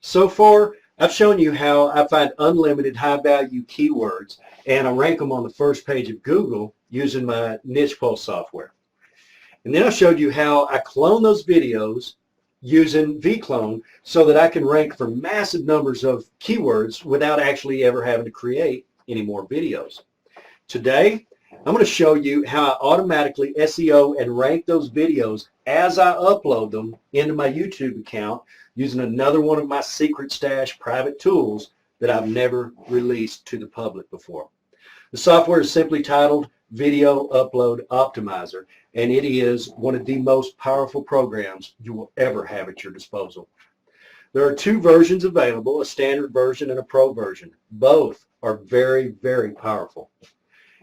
So far, I've shown you how I find unlimited high-value keywords and I rank them on the first page of Google using my niche pulse software. And then I showed you how I clone those videos using vClone so that I can rank for massive numbers of keywords without actually ever having to create any more videos. Today, I'm going to show you how I automatically SEO and rank those videos as I upload them into my YouTube account using another one of my secret stash private tools that I've never released to the public before. The software is simply titled Video Upload Optimizer, and it is one of the most powerful programs you will ever have at your disposal. There are two versions available, a standard version and a pro version. Both are very, very powerful.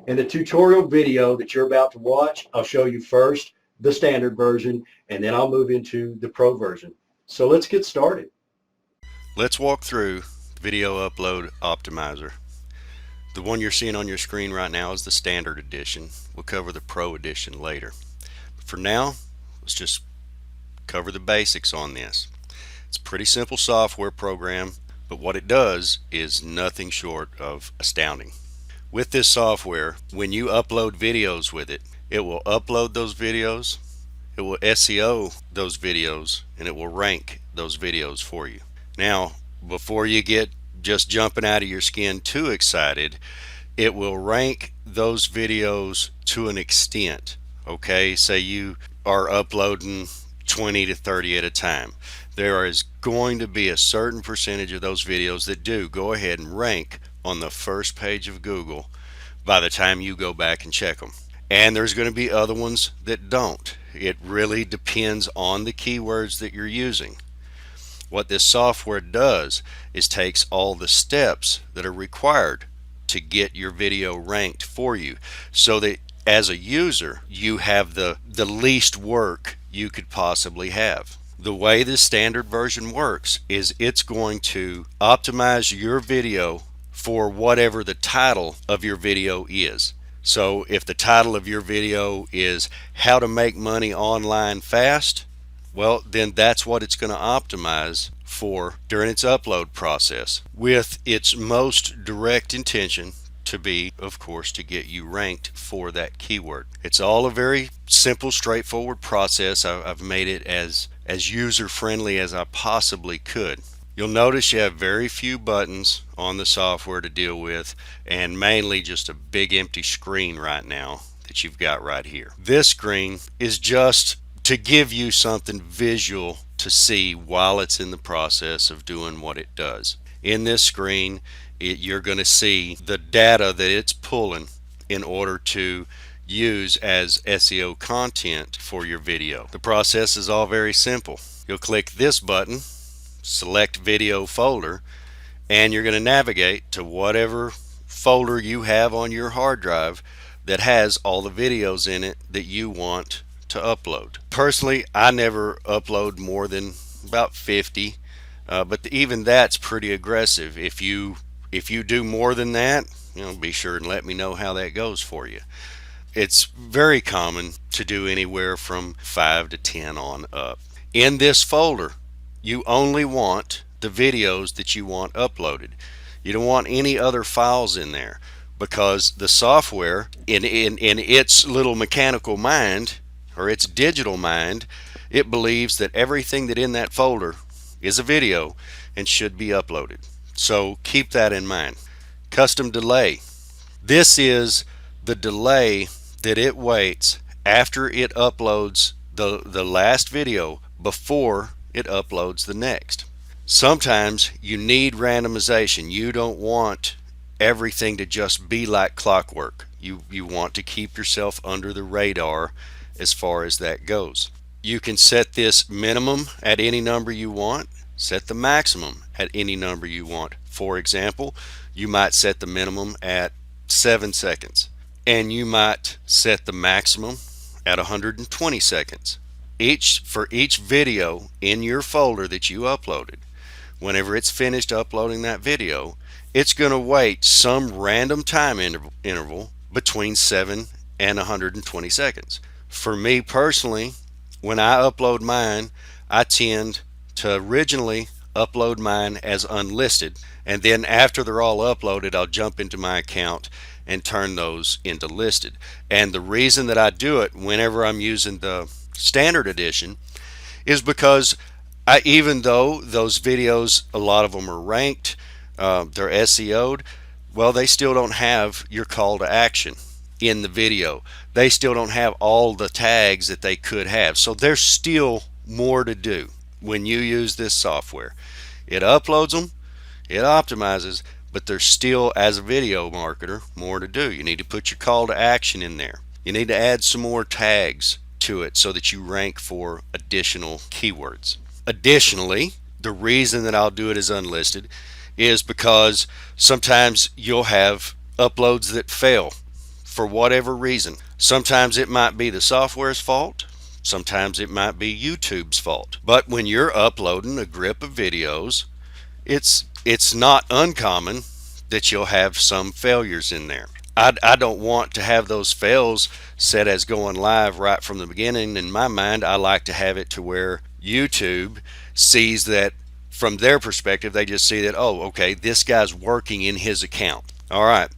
In the tutorial video that you're about to watch, I'll show you first the standard version, and then I'll move into the pro version. So let's get started. Let's walk through Video Upload Optimizer. The one you're seeing on your screen right now is the standard edition. We'll cover the pro edition later. But for now, let's just cover the basics on this. It's a pretty simple software program, but what it does is nothing short of astounding. With this software, when you upload videos with it, it will upload those videos, it will SEO those videos, and it will rank those videos for you. Now, before you get just jumping out of your skin too excited, it will rank those videos to an extent. Okay, say you are uploading 20 to 30 at a time. There is going to be a certain percentage of those videos that do go ahead and rank on the first page of Google by the time you go back and check them. And there's going to be other ones that don't. It really depends on the keywords that you're using. What this software does is takes all the steps that are required to get your video ranked for you, so that as a user you have the least work you could possibly have. The way the standard version works is it's going to optimize your video for whatever the title of your video is. So if the title of your video is how to make money online fast, well, then that's what it's going to optimize for during its upload process, with its most direct intention to be, of course, to get you ranked for that keyword. It's all a very simple, straightforward process. I've made it as user friendly as I possibly could. You'll notice you have very few buttons on the software to deal with, and mainly just a big empty screen right now that you've got right here. This screen is just to give you something visual to see while it's in the process of doing what it does. In this screen, you're going to see the data that it's pulling in order to use as SEO content for your video. The process is all very simple. You'll click this button, select video folder, and you're going to navigate to whatever folder you have on your hard drive that has all the videos in it that you want to upload. Personally, I never upload more than about 50, but even that's pretty aggressive. If you do more than that, be sure and let me know how that goes for you. It's very common to do anywhere from 5 to 10 on up. In this folder, you only want the videos that you want uploaded. You don't want any other files in there, because the software in its little mechanical mind, or its digital mind, it believes that everything that in that folder is a video and should be uploaded. So keep that in mind. Custom delay. This is the delay that it waits after it uploads the last video before it uploads the next. Sometimes you need randomization. You don't want everything to just be like clockwork. You want to keep yourself under the radar as far as that goes. You can set this minimum at any number you want, set the maximum at any number you want. For example, you might set the minimum at 7 seconds, and you might set the maximum at 120 seconds. For each video in your folder that you uploaded, whenever it's finished uploading that video, it's going to wait some random time interval between 7 and 120 seconds. For me personally, when I upload mine, I tend to originally upload mine as unlisted, and then after they're all uploaded, I'll jump into my account and turn those into listed. And the reason that I do it whenever I'm using the standard edition is because even though those videos, a lot of them are ranked, they're SEO'd, well, they still don't have your call to action in the video. They still don't have all the tags that they could have. So there's still more to do when you use this software. It uploads them, it optimizes, but there's still, as a video marketer, more to do. You need to put your call to action in there. You need to add some more tags to it so that you rank for additional keywords. Additionally, the reason that I'll do it as unlisted is because sometimes you'll have uploads that fail for whatever reason. Sometimes it might be the software's fault, sometimes it might be YouTube's fault. But when you're uploading a grip of videos, it's not uncommon that you'll have some failures in there. I don't want to have those fails set as going live right from the beginning. In my mind, I like to have it to where YouTube sees that from their perspective, they just see that, oh, okay, this guy's working in his account. All right.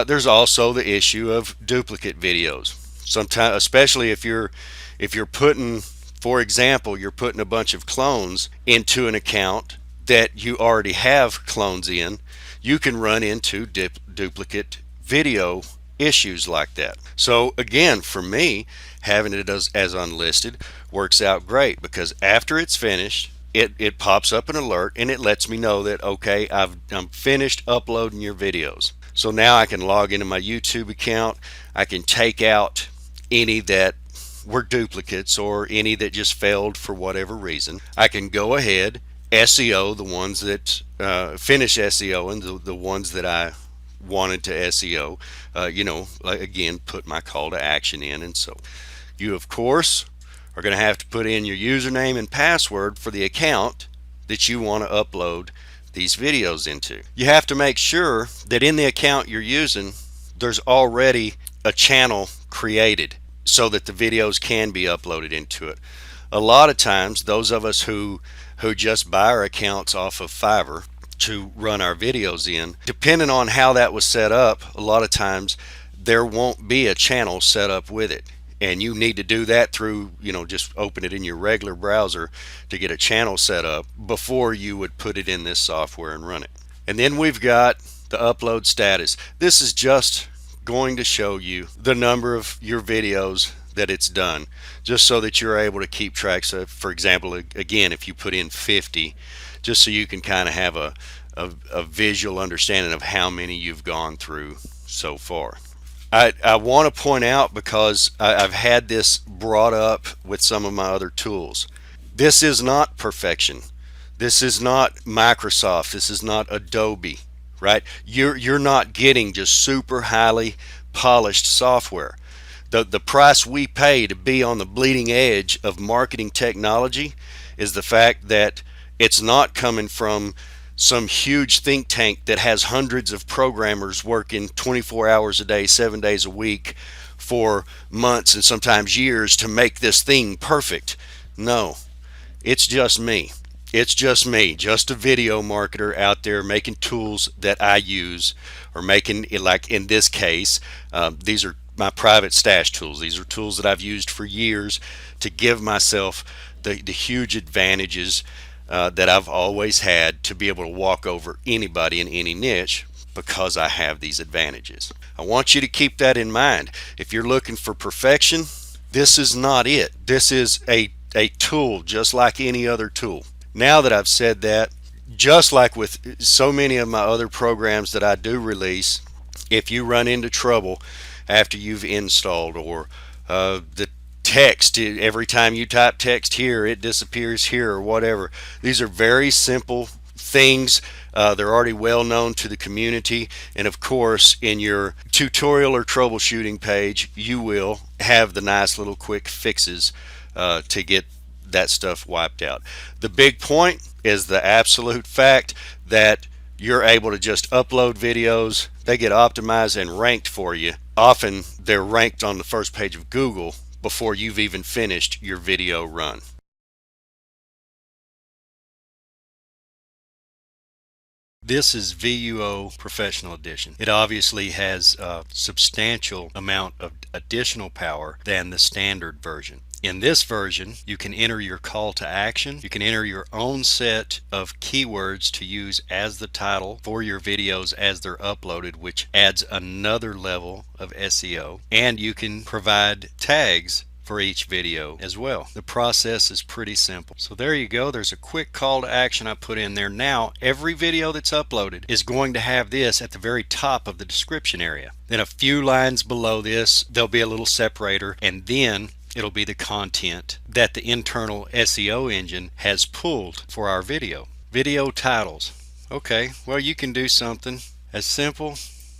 There's also the issue of duplicate videos. Sometimes, especially if you're putting, for example, you're putting a bunch of clones into an account that you already have clones in, you can run into duplicate video issues like that. So again, for me, having it as unlisted works out great, because after it's finished, it pops up an alert and it lets me know that, okay, I'm finished uploading your videos. So now I can log into my YouTube account. I can take out any that were duplicates or any that just failed for whatever reason. I can go ahead, SEO the ones that finish SEO, and the ones that I wanted to SEO, like again, put my call to action in. And so you, of course, are going to have to put in your username and password for the account that you want to upload these videos into. You have to make sure that in the account you're using, there's already a channel created so that the videos can be uploaded into it. A lot of times, those of us who just buy our accounts off of Fiverr to run our videos in, depending on how that was set up, a lot of times there won't be a channel set up with it. And you need to do that through, just open it in your regular browser to get a channel set up before you would put it in this software and run it. And then we've got the upload status. This is just going to show you the number of your videos that it's done, just so that you're able to keep track. So for example, again, if you put in 50, just so you can kind of have a visual understanding of how many you've gone through so far. I want to point out, because I've had this brought up with some of my other tools, this is not perfection. This is not Microsoft. This is not Adobe, right? You're not getting just super highly polished software. The price we pay to be on the bleeding edge of marketing technology is the fact that it's not coming from some huge think tank that has hundreds of programmers working 24 hours a day, 7 days a week for months and sometimes years to make this thing perfect. No, it's just me. It's just me, just a video marketer out there making tools that I use, or making, like in this case, these are my private stash tools. These are tools that I've used for years to give myself the huge advantages that I've always had to be able to walk over anybody in any niche, because I have these advantages. I want you to keep that in mind. If you're looking for perfection, this is not it. This is a tool just like any other tool. Now that I've said that, just like with so many of my other programs that I do release, if you run into trouble after you've installed, or the text, every time you type text here it disappears here, or whatever, these are very simple things. They're already well known to the community, and of course in your tutorial or troubleshooting page you will have the nice little quick fixes to get that stuff wiped out. The big point is the absolute fact that you're able to just upload videos, they get optimized and ranked for you. Often they're ranked on the first page of Google before you've even finished your video run. This is VUO Professional Edition. It obviously has a substantial amount of additional power than the standard version. In this version, you can enter your call to action. You can enter your own set of keywords to use as the title for your videos as they're uploaded, which adds another level of SEO. And you can provide tags for each video as well. The process is pretty simple. So there you go. There's a quick call to action I put in there. Now every video that's uploaded is going to have this at the very top of the description area. Then a few lines below this, there'll be a little separator, and then it'll be the content that the internal SEO engine has pulled for our video. Video titles. Okay, well, you can do something as simple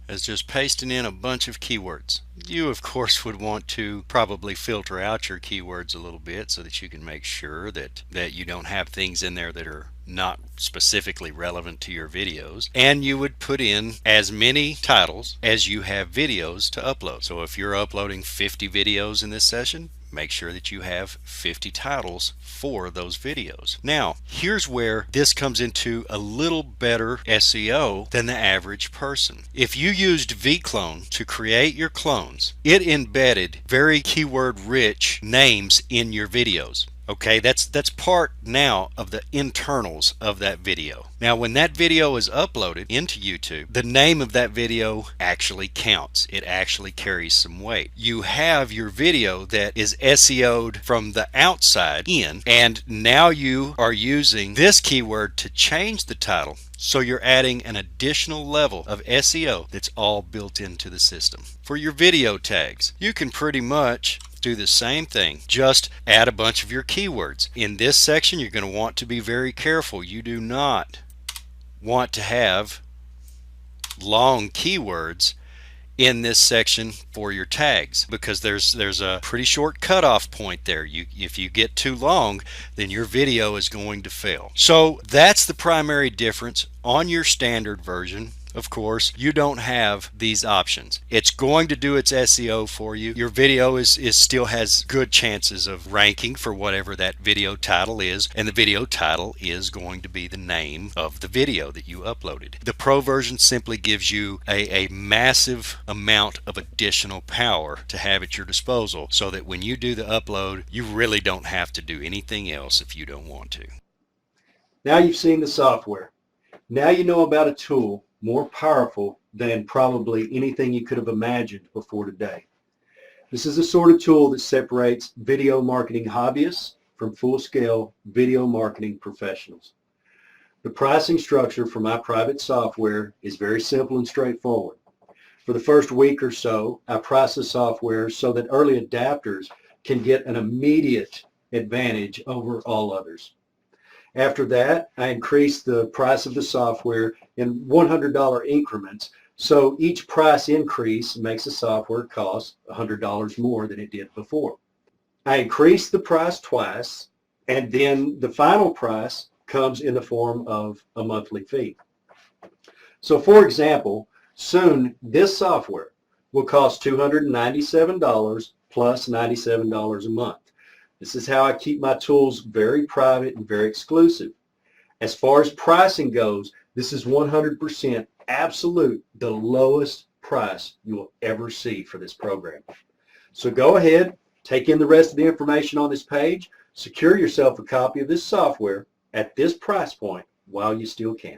as just pasting in a bunch of keywords. You of course would want to probably filter out your keywords a little bit so that you can make sure that you don't have things in there that are not specifically relevant to your videos, and you would put in as many titles as you have videos to upload. So if you're uploading 50 videos in this session, make sure that you have 50 titles for those videos. Now, here's where this comes into a little better SEO than the average person. If you used vClone to create your clones, it embedded very keyword rich names in your videos. Okay, that's part now of the internals of that video. Now when that video is uploaded into YouTube, the name of that video actually counts. It actually carries some weight. You have your video that is SEO'd from the outside in, and now you are using this keyword to change the title. So you're adding an additional level of SEO that's all built into the system. For your video tags, you can pretty much do the same thing, just add a bunch of your keywords. In this section, you're going to want to be very careful. You do not want to have long keywords in this section for your tags, because there's a pretty short cutoff point there. If you get too long, then your video is going to fail. So that's the primary difference. On your standard version, of course, you don't have these options. It's going to do its SEO for you. Your video still has good chances of ranking for whatever that video title is, and the video title is going to be the name of the video that you uploaded. The Pro version simply gives you a massive amount of additional power to have at your disposal, so that when you do the upload, you really don't have to do anything else if you don't want to. Now you've seen the software. Now you know about a tool more powerful than probably anything you could have imagined before today. This is the sort of tool that separates video marketing hobbyists from full-scale video marketing professionals. The pricing structure for my private software is very simple and straightforward. For the first week or so, I price the software so that early adapters can get an immediate advantage over all others. After that, I increase the price of the software in $100 increments, so each price increase makes the software cost $100 more than it did before. I increase the price twice, and then the final price comes in the form of a monthly fee. So for example, soon this software will cost $297 plus $97 a month. This is how I keep my tools very private and very exclusive. As far as pricing goes, this is 100% absolute, the lowest price you will ever see for this program. So go ahead, take in the rest of the information on this page, secure yourself a copy of this software at this price point while you still can.